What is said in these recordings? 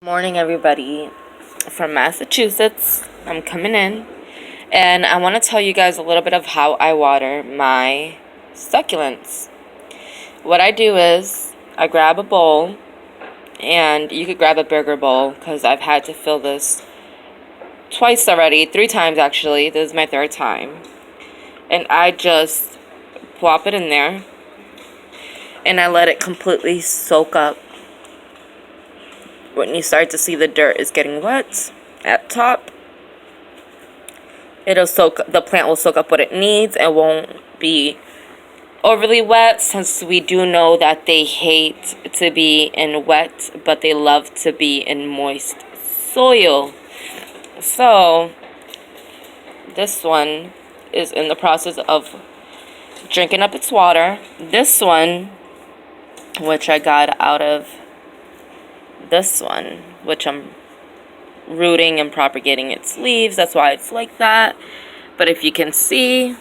Morning, everybody from Massachusetts. I'm coming in, and I want to tell you guys a little bit of how I water my succulents. What I do is I grab a bowl, and you could grab a bigger bowl because I've had to fill this twice already, 3 times actually. This is my third time, and I just plop it in there, and I let it completely soak up. When you start to see the dirt is getting wet at top, the plant will soak up what it needs and won't be overly wet, since we do know that they hate to be in wet, but they love to be in moist soil. So this one is in the process of drinking up its water. This one, which I got out of this one, which I'm rooting and propagating its leaves, that's why it's like that. But if you can see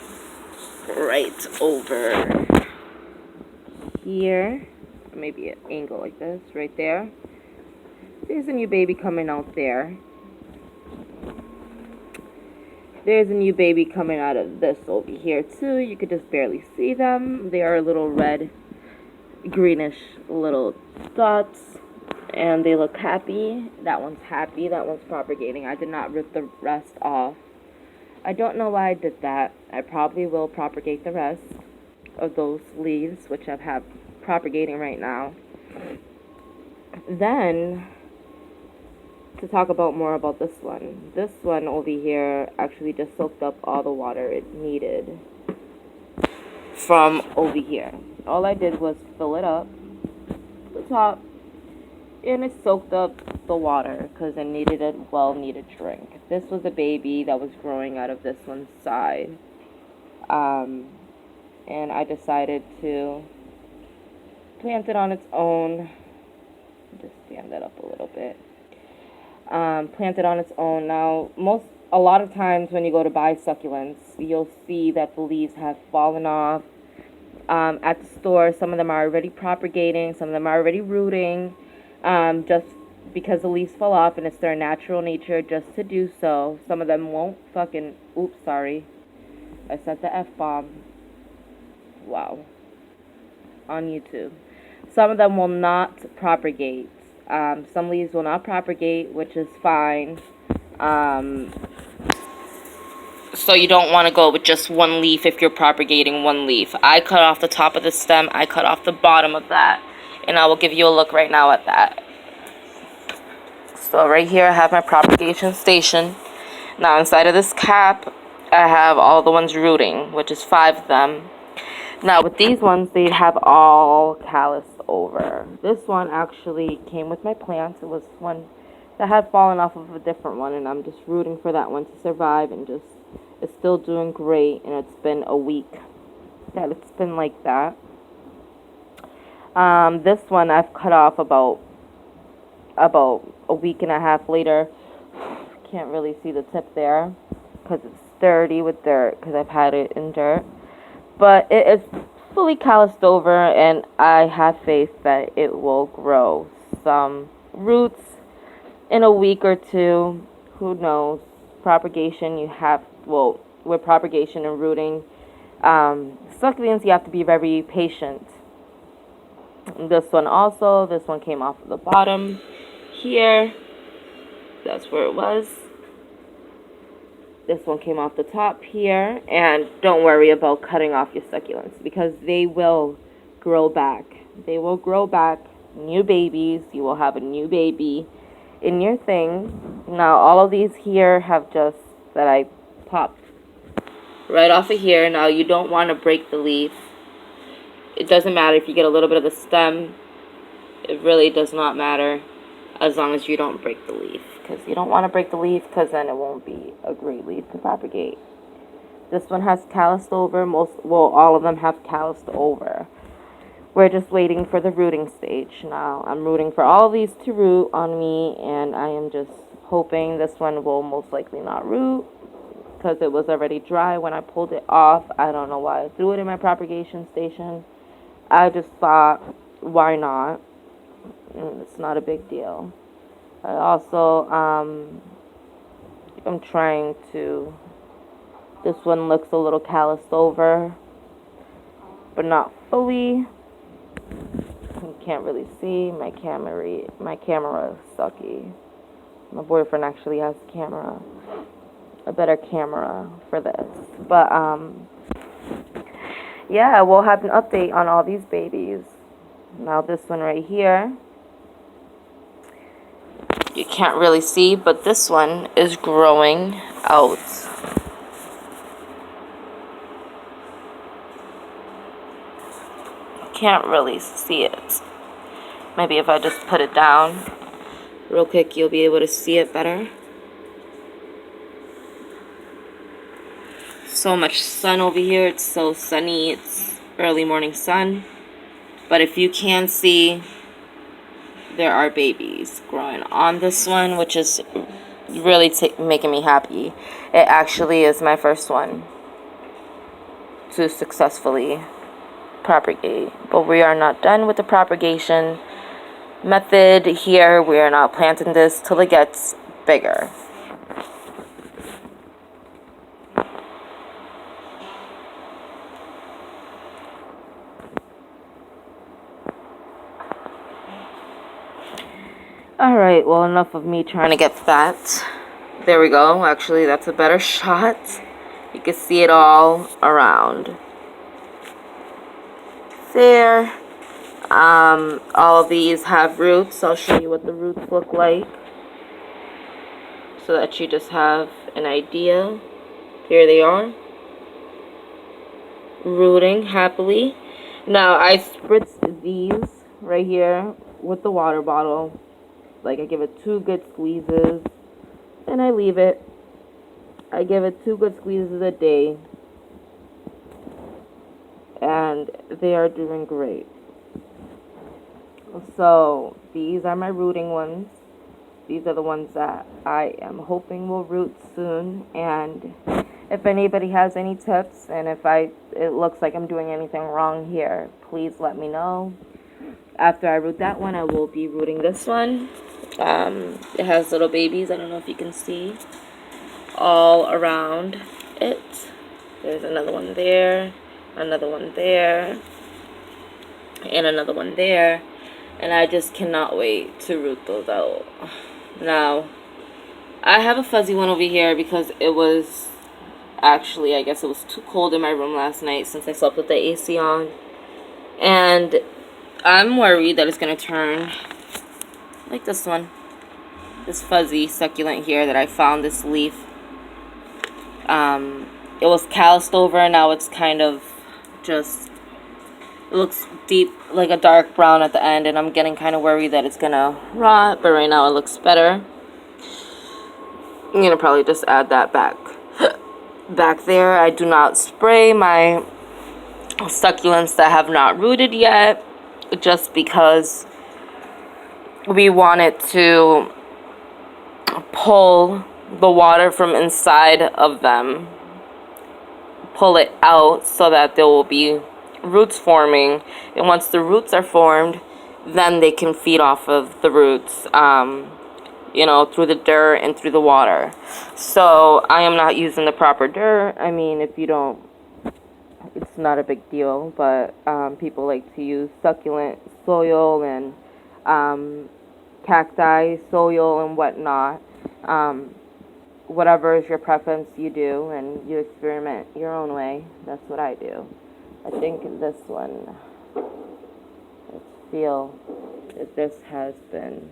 right over here, maybe an angle like this, right there, there's a new baby coming out there. There's a new baby coming out of this over here too. You could just barely see them. They are little red, greenish little dots, and they look happy. That one's happy. That one's propagating. I did not rip the rest off. I don't know why I did that. I probably will propagate the rest of those leaves, which I have propagating right now. Then, to talk about more about this one over here actually just soaked up all the water it needed from over here. All I did was fill it up to the top, and it soaked up the water because it needed a well-needed drink. This was a baby that was growing out of this one's side. And I decided to plant it on its own. Just stand that up a little bit. Plant it on its own. Now, a lot of times when you go to buy succulents, you'll see that the leaves have fallen off. At the store, some of them are already propagating, some of them are already rooting, just because the leaves fall off, and it's their natural nature just to do so. Some of them won't oops, sorry. I said the F-bomb. Wow. On YouTube. Some of them will not propagate. Some leaves will not propagate, which is fine. So you don't want to go with just one leaf if you're propagating one leaf. I cut off the top of the stem. I cut off the bottom of that. And I will give you a look right now at that. So right here I have my propagation station. Now inside of this cap, I have all the ones rooting, which is 5 of them. Now with these ones, they have all calloused over. This one actually came with my plant. It was one that had fallen off of a different one, and I'm just rooting for that one to survive, and it's still doing great. And it's been a week that it's been like that. This one I've cut off about a week and a half later. Can't really see the tip there because it's dirty with dirt, because I've had it in dirt. But it is fully calloused over, and I have faith that it will grow some roots in a week or two. Who knows? Propagation, with propagation and rooting, succulents, you have to be very patient. This one came off of the bottom here. That's where it was. This one came off the top here. And don't worry about cutting off your succulents, because they will grow back. They will grow back, new babies. You will have a new baby in your thing. Now, all of these here have just, that I popped right off of here. Now, you don't want to break the leaf. It doesn't matter if you get a little bit of the stem. It really does not matter, as long as you don't break the leaf, because you don't want to break the leaf, because then it won't be a great leaf to propagate. This one has calloused over. All of them have calloused over. We're just waiting for the rooting stage. Now, I'm rooting for all of these to root on me, and I am just hoping this one will most likely not root, because it was already dry when I pulled it off. I don't know why I threw it in my propagation station. I just thought, why not? It's not a big deal. I also, I'm trying to, this one looks a little calloused over, but not fully. You can't really see. My camera is sucky. My boyfriend actually has a better camera for this. But, yeah, we'll have an update on all these babies. Now this one right here, you can't really see, but this one is growing out. Can't really see it. Maybe if I just put it down real quick, you'll be able to see it better. So much sun over here. It's so sunny. It's early morning sun. But if you can see, there are babies growing on this one, which is really making me happy. It actually is my first one to successfully propagate. But we are not done with the propagation method here. We are not planting this till it gets bigger. Alright, well, enough of me trying to get that. There we go. Actually, that's a better shot. You can see it all around. There. All of these have roots. I'll show you what the roots look like, so that you just have an idea. Here they are, rooting happily. Now, I spritzed these right here with the water bottle. Like, I give it 2 good squeezes, and I leave it. I give it 2 good squeezes a day, and they are doing great. So, these are my rooting ones. These are the ones that I am hoping will root soon. And if anybody has any tips, and if it looks like I'm doing anything wrong here, please let me know. After I root that one, I will be rooting this one. It has little babies. I don't know if you can see all around it. There's another one there, another one there, and another one there. And I just cannot wait to root those out. Now, I have a fuzzy one over here because it was actually, I guess it was too cold in my room last night since I slept with the AC on. And I'm worried that it's going to turn like this one. This fuzzy succulent here that I found, this leaf. It was calloused over, and now it's kind of just, it looks deep, like a dark brown at the end, and I'm getting kind of worried that it's gonna rot, but right now it looks better. I'm gonna probably just add that back there. I do not spray my succulents that have not rooted yet, just because we want it to pull the water from inside of them, pull it out so that there will be roots forming, and once the roots are formed, then they can feed off of the roots, you know, through the dirt and through the water. So I am not using the proper dirt. I mean, if you don't, it's not a big deal, but people like to use succulent soil and cacti soil and whatnot. Whatever is your preference, you do, and you experiment your own way. That's what I do. I think this one, let's feel that this has been,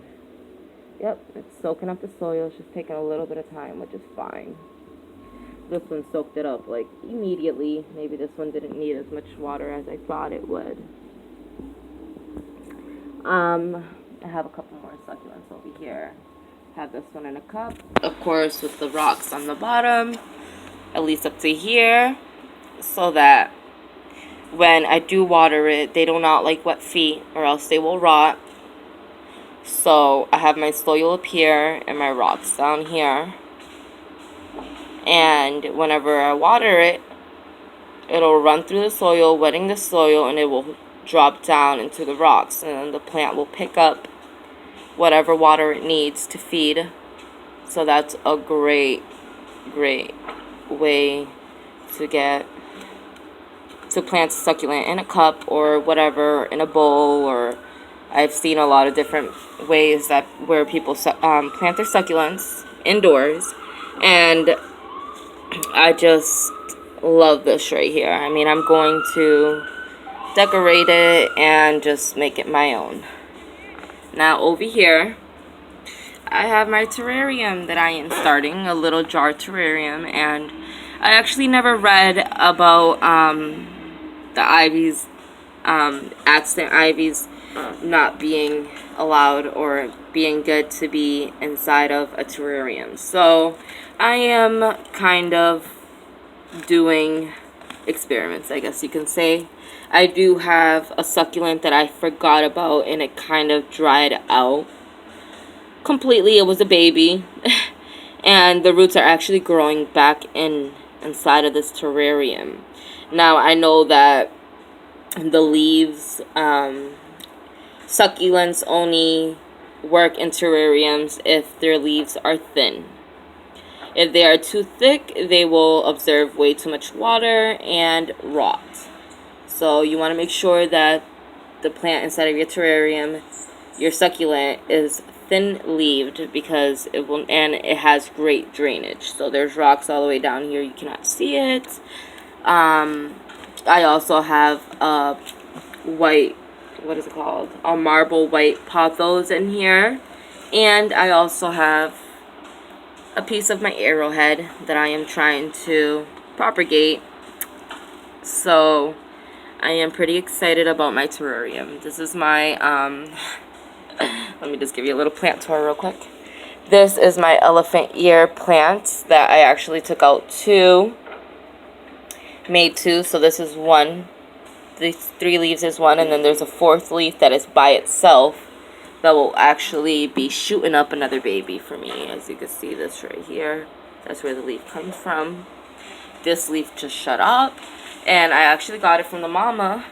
yep, it's soaking up the soil. It's just taking a little bit of time, which is fine. This one soaked it up like immediately. Maybe this one didn't need as much water as I thought it would. I have a couple more succulents over here. Have this one in a cup, of course, with the rocks on the bottom, at least up to here, so that when I do water it, they do not like wet feet, or else they will rot. So I have my soil up here and my rocks down here, and whenever I water it, it'll run through the soil, wetting the soil, and it will drop down into the rocks, and then the plant will pick up whatever water it needs to feed. So that's a great way to plant a succulent in a cup or whatever, in a bowl. Or I've seen a lot of different ways where people plant their succulents indoors, and I just love this right here. I mean, I'm going to decorate it and just make it my own. Now over here, I have my terrarium that I am starting, a little jar terrarium, and I actually never read about the ivies, accident ivies not being allowed or being good to be inside of a terrarium. So I am kind of doing experiments, I guess you can say. I do have a succulent that I forgot about, and it kind of dried out completely. It was a baby and the roots are actually growing back inside of this terrarium. Now I know that the leaves, succulents only work in terrariums if their leaves are thin. If they are too thick, they will absorb way too much water and rot. So you want to make sure that the plant inside of your terrarium, your succulent, is thin-leaved, because it has great drainage. So there's rocks all the way down here. You cannot see it. I also have a white, what is it called? A marble white pothos in here. And I also have a piece of my arrowhead that I am trying to propagate. So I am pretty excited about my terrarium. This is my, let me just give you a little plant tour real quick. This is my elephant ear plant that I actually took out made two. So this is one. These 3 leaves is one, and then there's a 4th leaf that is by itself that will actually be shooting up another baby for me. As you can see, this right here, that's where the leaf comes from. This leaf just shut up, and I actually got it from the mama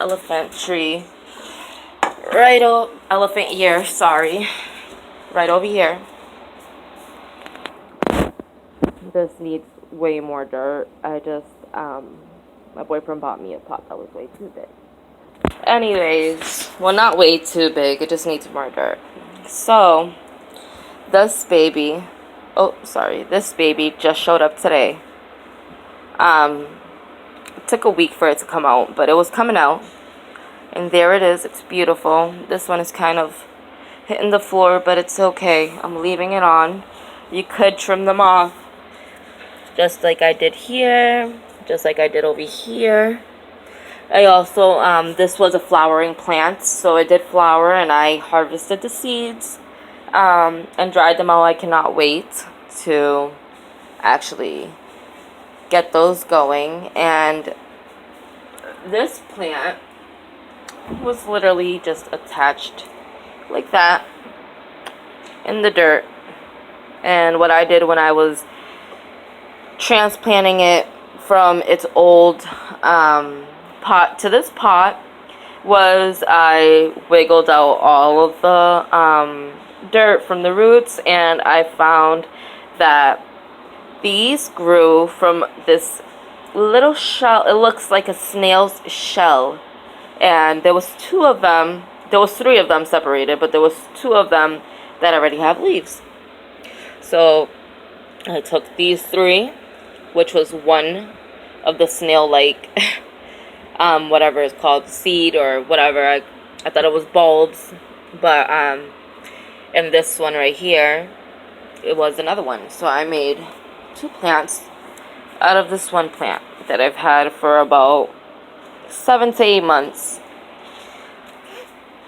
elephant tree. Elephant ear, sorry. Right over here. This needs way more dirt. I just, my boyfriend bought me a pot that was way too big. Anyways, well, not way too big. It just needs more dirt. So, this baby just showed up today. It took a week for it to come out, but it was coming out. And there it is. It's beautiful. This one is kind of hitting the floor, but it's okay. I'm leaving it on. You could trim them off, just like I did here, just like I did over here. I also, this was a flowering plant, so it did flower, and I harvested the seeds and dried them out. I cannot wait to actually get those going. And this plant was literally just attached like that in the dirt. And what I did when I was transplanting it from its old pot to this pot was I wiggled out all of the dirt from the roots, and I found that these grew from this little shell. It looks like a snail's shell, and there was 2 of them. There was 3 of them separated, but there was 2 of them that already have leaves. So I took these 3, which was one of the snail-like whatever it's called, seed or whatever. I thought it was bulbs, but and this one right here, it was another one. So I made 2 plants out of this one plant that I've had for about 7 to 8 months.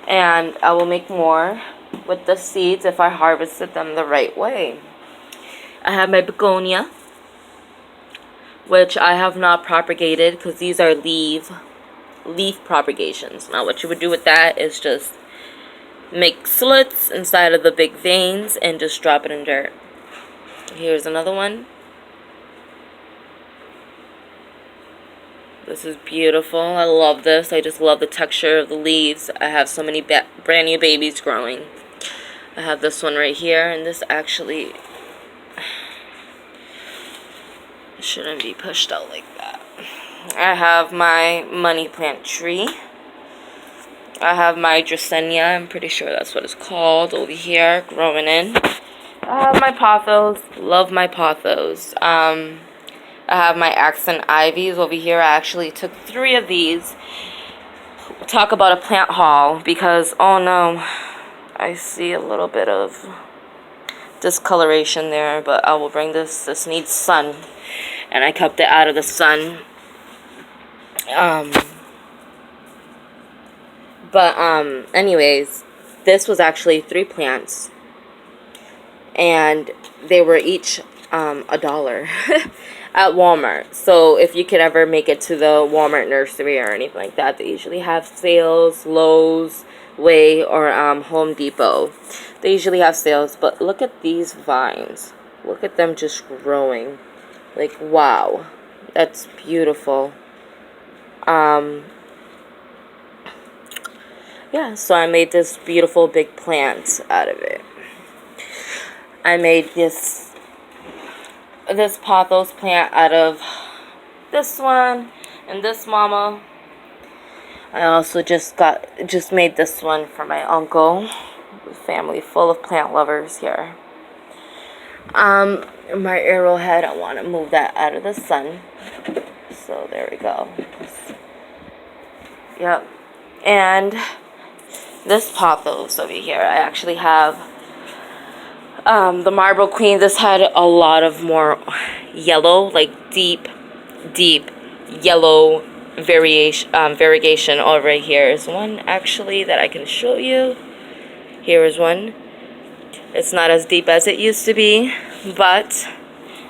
And I will make more with the seeds if I harvested them the right way. I have my begonia, which I have not propagated because these are leaf propagations. Now what you would do with that is just make slits inside of the big veins and just drop it in dirt. Here's another one. This is beautiful. I love this. I just love the texture of the leaves. I have so many brand new babies growing. I have this one right here, and this actually shouldn't be pushed out like that. I have my money plant tree. I have my Dracaena, I'm pretty sure that's what it's called, over here, growing in. I have my pothos. Love my pothos. I have my accent ivies over here. I actually took 3 of these. Talk about a plant haul, because, oh no, I see a little bit of discoloration there, but I will bring this. This needs sun, and I kept it out of the sun. Anyways, this was actually 3 plants, and they were each $1 at Walmart. So if you could ever make it to the Walmart nursery or anything like that, they usually have sales. Lowe's, Way, or Home Depot. They usually have sales. But look at these vines. Look at them just growing. Like, wow, that's beautiful. Yeah, so I made this beautiful big plant out of it. I made this pothos plant out of this one and this mama. I also just made this one for my uncle. Family full of plant lovers here. My arrowhead, I want to move that out of the sun. So there we go. Yep. And this pothos over here, I actually have the Marble Queen. This had a lot of more yellow, like deep yellow variegation. All right, here is one actually that I can show you. Here is one. It's not as deep as it used to be, but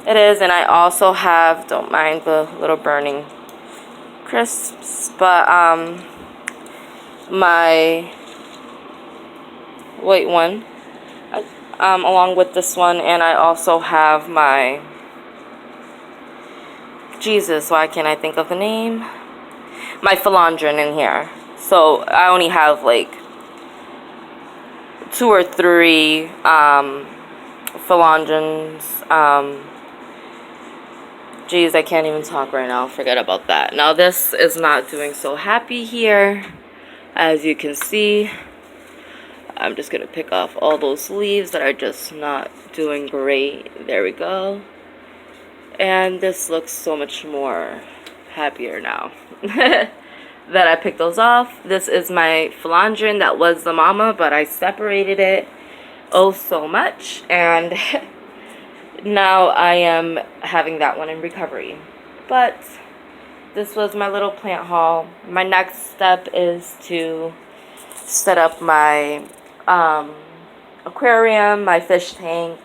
it is. And I also have, don't mind the little burning crisps, but my white one, along with this one, and I also have my, Jesus, why can't I think of the name? My philodendron in here. So I only have like 2 or 3 philodendrons. Geez, I can't even talk right now. Forget about that. Now this is not doing so happy here, as you can see. I'm just gonna pick off all those leaves that are just not doing great. There we go. And this looks so much more happier now that I picked those off. This is my philodendron that was the mama, but I separated it oh so much, and now I am having that one in recovery. But this was my little plant haul. My next step is to set up my aquarium, my fish tank,